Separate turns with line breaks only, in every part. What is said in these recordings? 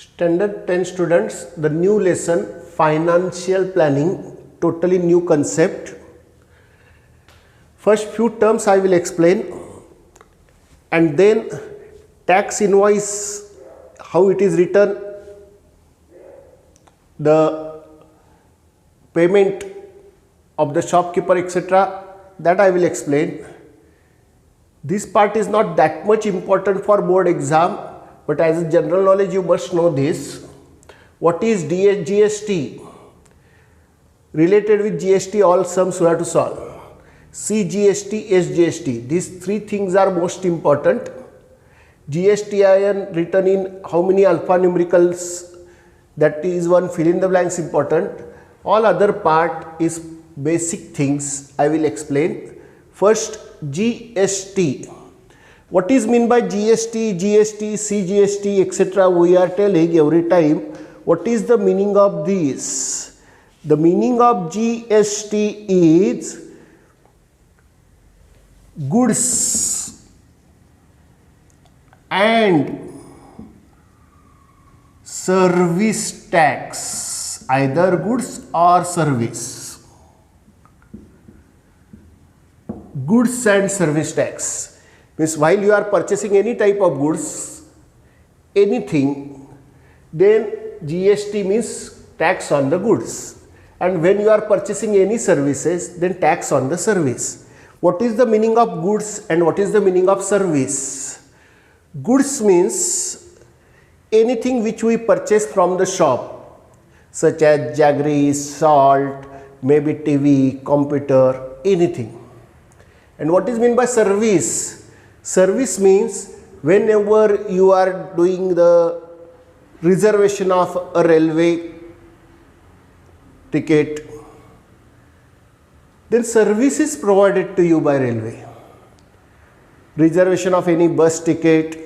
Standard 10 students, the new lesson, financial planning, totally new concept. First few terms I will explain, and then tax invoice, how it is written, the payment of the shopkeeper, etc., that I will explain. This part is not that much important for board exam, but as a general knowledge you must know this. What is GST? Related with GST, all sums we have to solve. CGST, SGST, these three things are most important. GSTIN written in how many alphanumericals, that is one fill in the blanks important. All other part is basic things I will explain. First, GST. What is mean by GST, CGST, etc.? We are telling every time what is the meaning of this. The meaning of GST is goods and service tax, either goods or service. Goods and service tax means while you are purchasing any type of goods, anything, then GST means tax on the goods, and when you are purchasing any services, then tax on the service. What is the meaning of goods and what is the meaning of service? Goods means anything which we purchase from the shop, such as jaggery, salt, maybe TV, computer, anything. And what is meant by service? Service means whenever you are doing the reservation of a railway ticket, then service is provided to you by railway. Reservation of any bus ticket,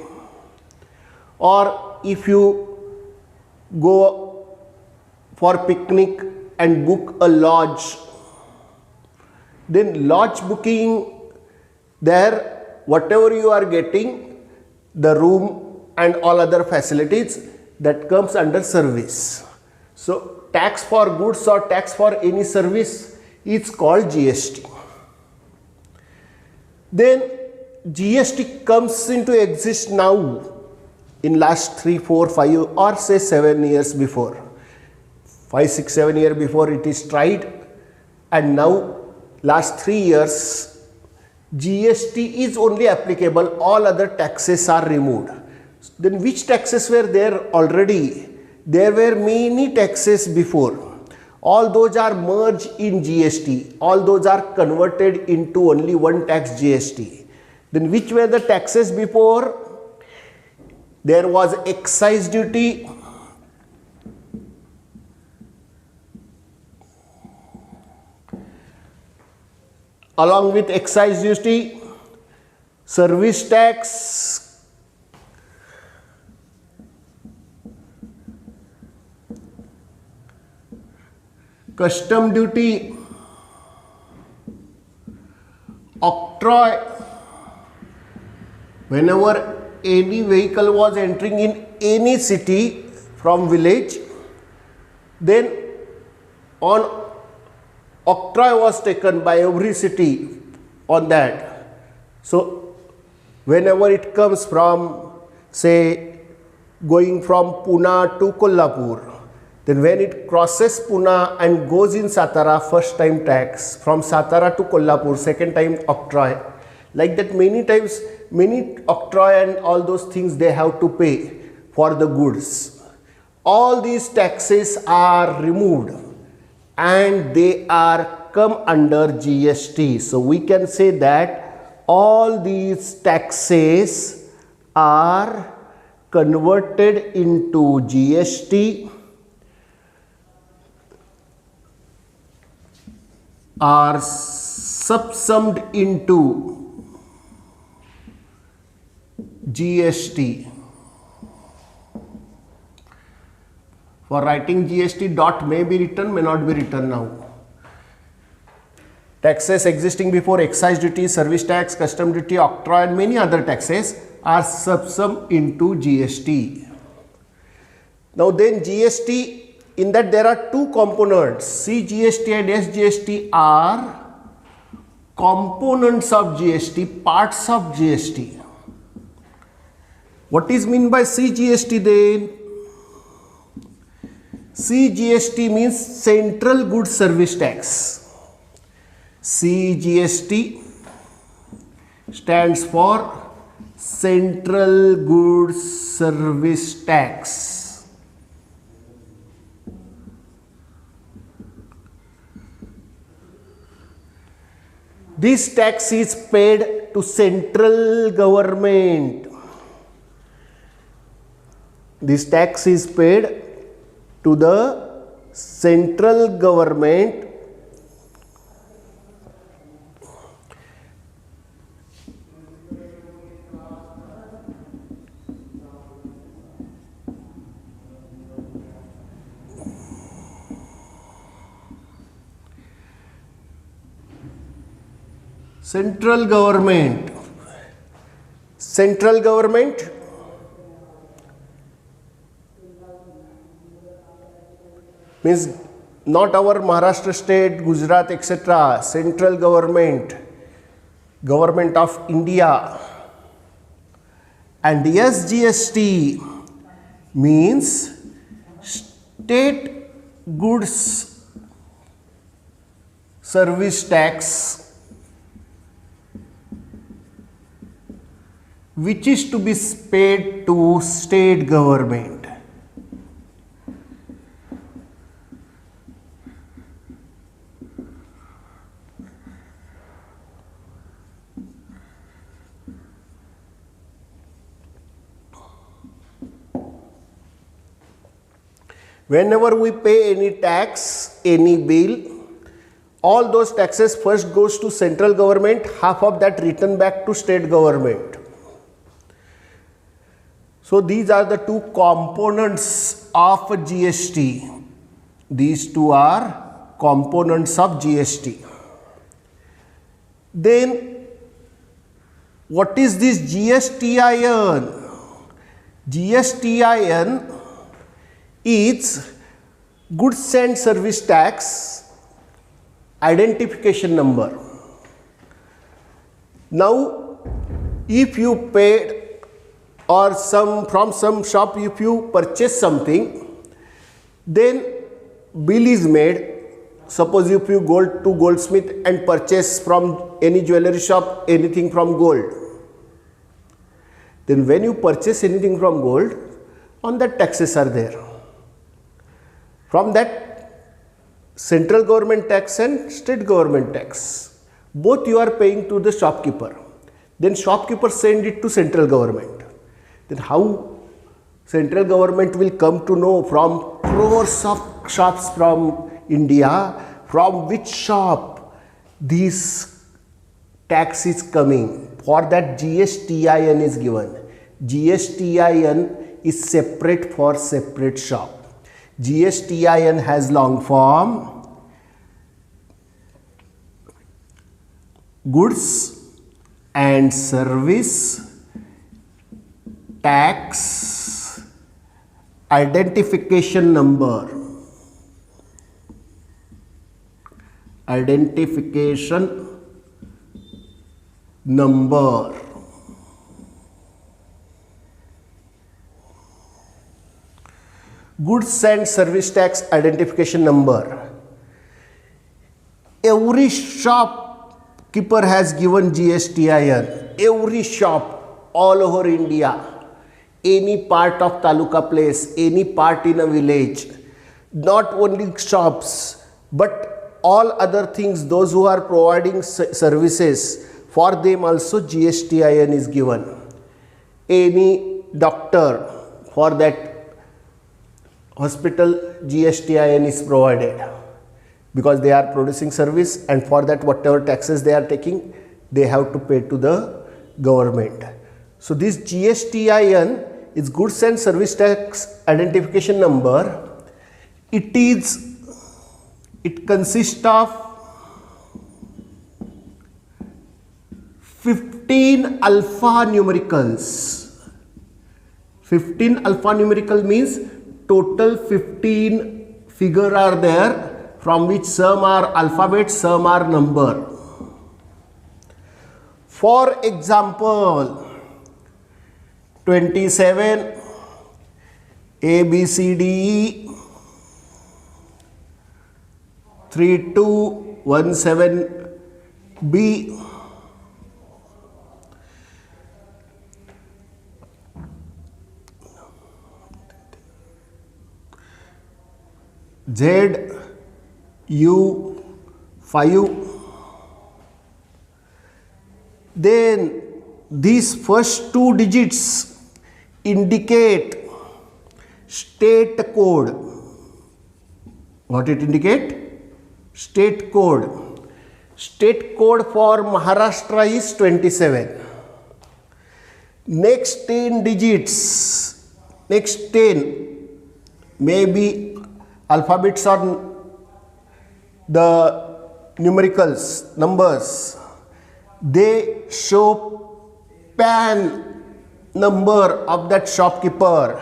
or if you go for picnic and book a lodge, then lodge booking, there whatever you are getting, the room and all other facilities, that comes under service. So tax for goods or tax for any service is called GST. Then GST comes into exist now in last 3, 4, 5 or say 7 years before. 5, 6, 7 years before it is tried, and now last 3 years GST is only applicable, all other taxes are removed. Then which taxes were there already? There were many taxes before. All those are merged in GST. All those are converted into only one tax, GST. Then which were the taxes before? There was excise duty, along with excise duty, service tax, custom duty, octroi. Whenever any vehicle was entering in any city from village, then on octroi was taken by every city on that. So whenever it comes from, say, going from Pune to Kolhapur, then when it crosses Pune and goes in Satara, first time tax. From Satara to Kolhapur, second time octroi. Like that many times, many octroi and all those things they have to pay for the goods. All these taxes are removed and they are come under GST. So we can say that all these taxes are converted into GST, are subsumed into GST. For writing GST, dot may be written, may not be written now. Taxes existing before, excise duty, service tax, custom duty, octroi and many other taxes are subsumed into GST. Now then GST, in that there are two components, CGST and SGST are components of GST, parts of GST. What is meant by CGST then? CGST means Central Goods Service Tax. CGST stands for Central Goods Service Tax. This tax is paid to central government. This tax is paid to the central government central government means not our Maharashtra state, Gujarat, etc. Central government of India. And SGST means State Goods Service Tax, which is to be paid to state government. Whenever we pay any tax, any bill, all those taxes first goes to central government, half of that return back to state government. So these are the two components of GST. These two are components of GST. Then what is this GSTIN? GSTIN is Goods and Service Tax Identification Number. Now, if you paid or from some shop, if you purchase something, then bill is made. Suppose if you go to goldsmith and purchase from any jewelry shop anything from gold, then when you purchase anything from gold, on that taxes are there. From that, central government tax and state government tax, both you are paying to the shopkeeper. Then shopkeeper send it to central government. Then how central government will come to know from crores of shops from India, from which shop this tax is coming? For that GSTIN is given. GSTIN is separate for separate shop. GSTIN has long form Goods and Service Tax Identification Number. Identification number. Goods and Service Tax Identification Number. Every shopkeeper has given GSTIN. Every shop all over India, any part of taluka place, any part in a village, not only shops, but all other things, those who are providing services, for them also GSTIN is given. Any doctor, for that hospital GSTIN is provided because they are producing service, and for that whatever taxes they are taking, they have to pay to the government. So this GSTIN is Goods and Service Tax Identification Number. It consists of 15 alpha numericals. 15 alpha numerical means total 15 figure are there, from which some are alphabet, some are number. For example, 27 A B C D E 3217 B Z U 5. Then these first two digits indicate state code. What it indicate? State code. State code for Maharashtra is 27. Next 10 digits, next 10 maybe alphabets or the numericals, numbers. They show PAN number of that shopkeeper,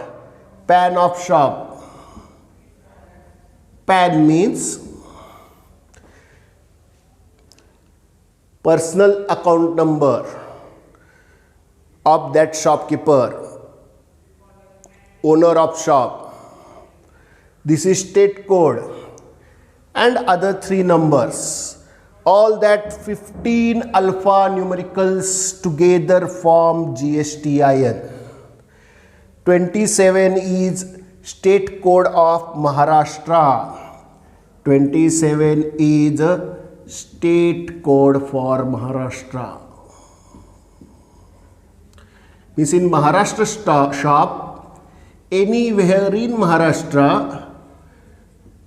PAN of shop. PAN means personal account number of that shopkeeper, owner of shop. This is state code, and other three numbers. All that 15 alpha numericals together form GSTIN. 27 is state code of Maharashtra. 27 is a state code for Maharashtra. Means in Maharashtra shop, anywhere in Maharashtra,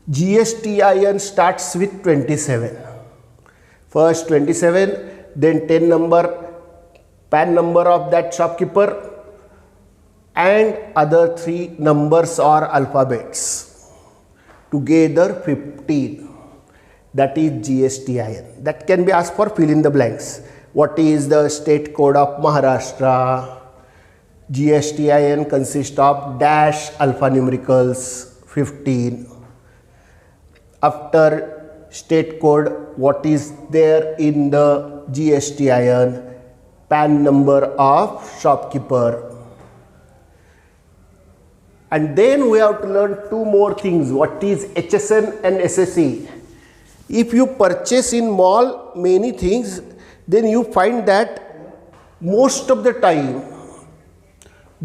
GSTIN starts with 27. First 27, then 10 number, PAN number of that shopkeeper, and other three numbers or alphabets. Together 15. That is GSTIN. That can be asked for fill in the blanks. What is the state code of Maharashtra? GSTIN consists of dash alphanumericals 15. After state code, what is there in the GSTIN? PAN number of shopkeeper. And then we have to learn two more things. What is HSN and SSE? If you purchase in mall many things, then you find that most of the time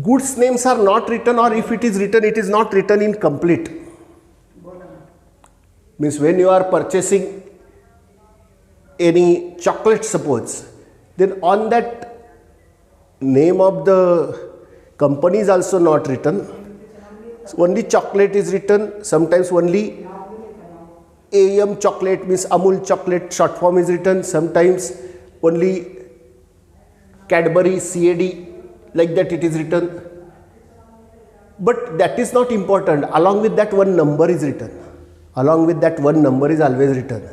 goods names are not written, or if it is written, it is not written in complete. Means when you are purchasing any chocolate, suppose, then on that name of the company is also not written. Only chocolate is written. Sometimes only AM chocolate, means Amul chocolate short form is written. Sometimes only Cadbury CAD, like that it is written. But that is not important. Along with that, one number is written. Along with that, one number is always written.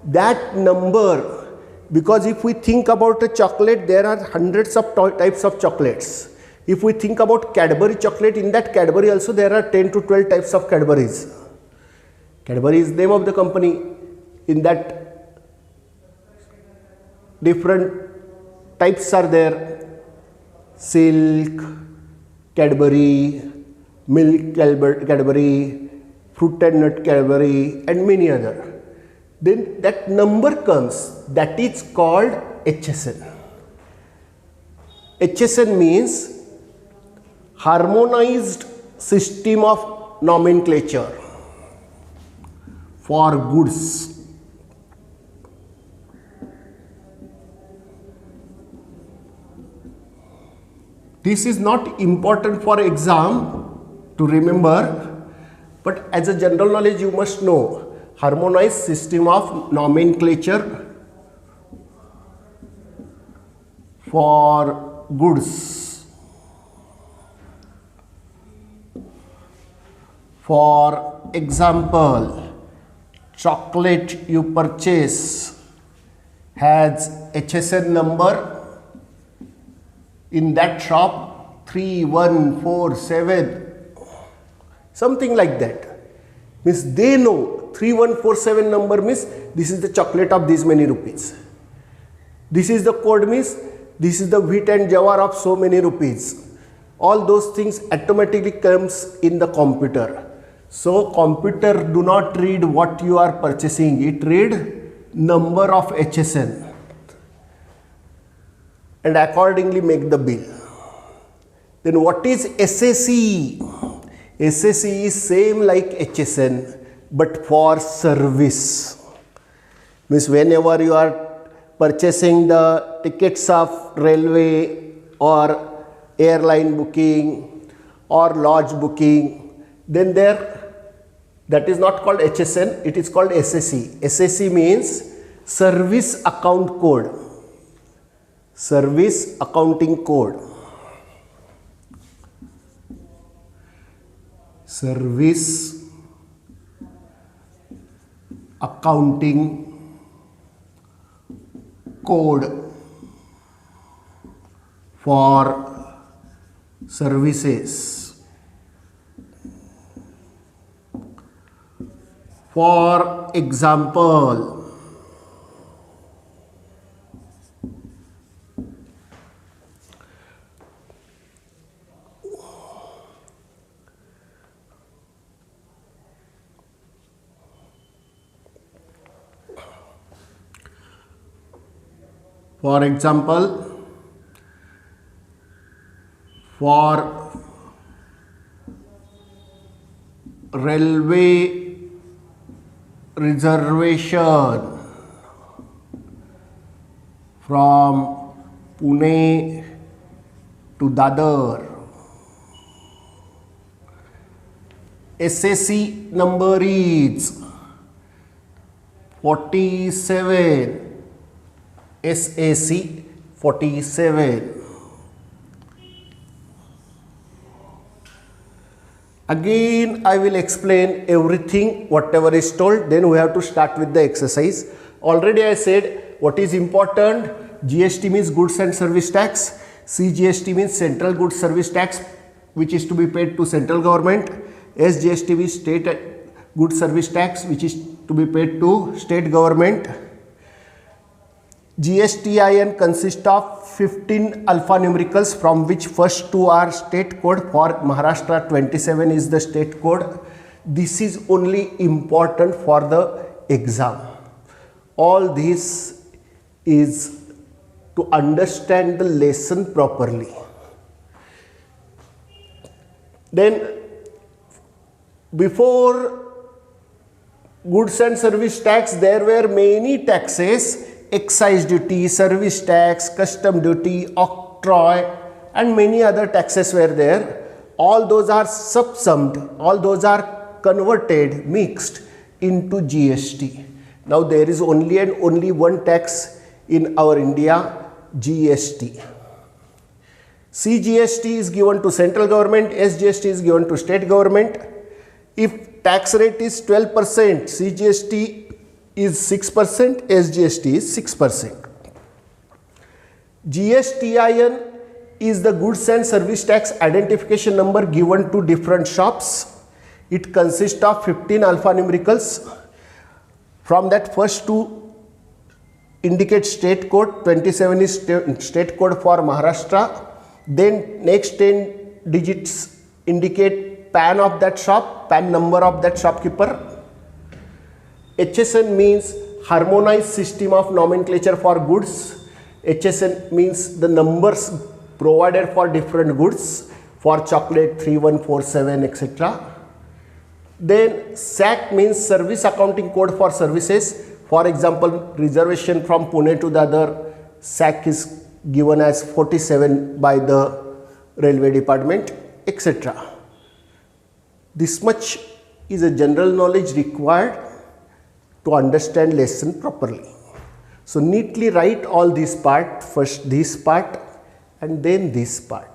That number, because if we think about a chocolate, there are hundreds of types of chocolates. If we think about Cadbury chocolate, in that Cadbury also there are 10 to 12 types of Cadburys. Cadbury is the name of the company. In that, different types are there. Silk, Cadbury, Milk Cadbury, Fruit and Nut Cadbury, and many other. Then that number comes, that is called HSN. HSN means harmonized system of nomenclature for goods. This is not important for exam to remember, but as a general knowledge you must know. Harmonized system of nomenclature for goods. For example, chocolate you purchase has HSN number. In that shop 3147 something like that. Means they know 3147 number means this is the chocolate of these many rupees. This is the code means this is the wheat and jawar of so many rupees. All those things automatically comes in the computer. So computer do not read what you are purchasing, it read number of HSN and accordingly make the bill. Then what is SAC? SAC is same like HSN but for service. Means whenever you are purchasing the tickets of railway or airline booking or lodge booking, then there that is not called HSN, it is called SAC. SAC means service account code, service accounting code, service accounting code for services. For example, for railway reservation from Pune to Dadar, SAC number is 47, SAC 47. Again I will explain everything whatever is told, then we have to start with the exercise. Already I said what is important. GST means goods and service tax, CGST means central goods service tax which is to be paid to central government, SGST means state goods service tax which is to be paid to state government. GSTIN consists of 15 alphanumericals from which first two are state code. For Maharashtra 27 is the state code. This is only important for the exam. All this is to understand the lesson properly. Then before goods and service tax there were many taxes, excise duty, service tax, custom duty, octroi and many other taxes were there. All those are subsumed, all those are converted, mixed into GST. Now there is only one tax in our India, GST. CGST is given to central government, SGST is given to state government. If tax rate is 12%, CGST is 6%, SGST is 6%. GSTIN is the goods and service tax identification number given to different shops. It consists of 15 alphanumericals. From that first two indicate state code, 27 is state code for Maharashtra. Then next 10 digits indicate PAN of that shop, PAN number of that shopkeeper. HSN means harmonized system of nomenclature for goods. HSN means the numbers provided for different goods, for chocolate 3147 etc. Then SAC means service accounting code for services. For example, reservation from Pune to Dadar, SAC is given as 47 by the railway department etc. This much is a general knowledge required to understand lesson properly. So neatly write all this part, first this part and then this part.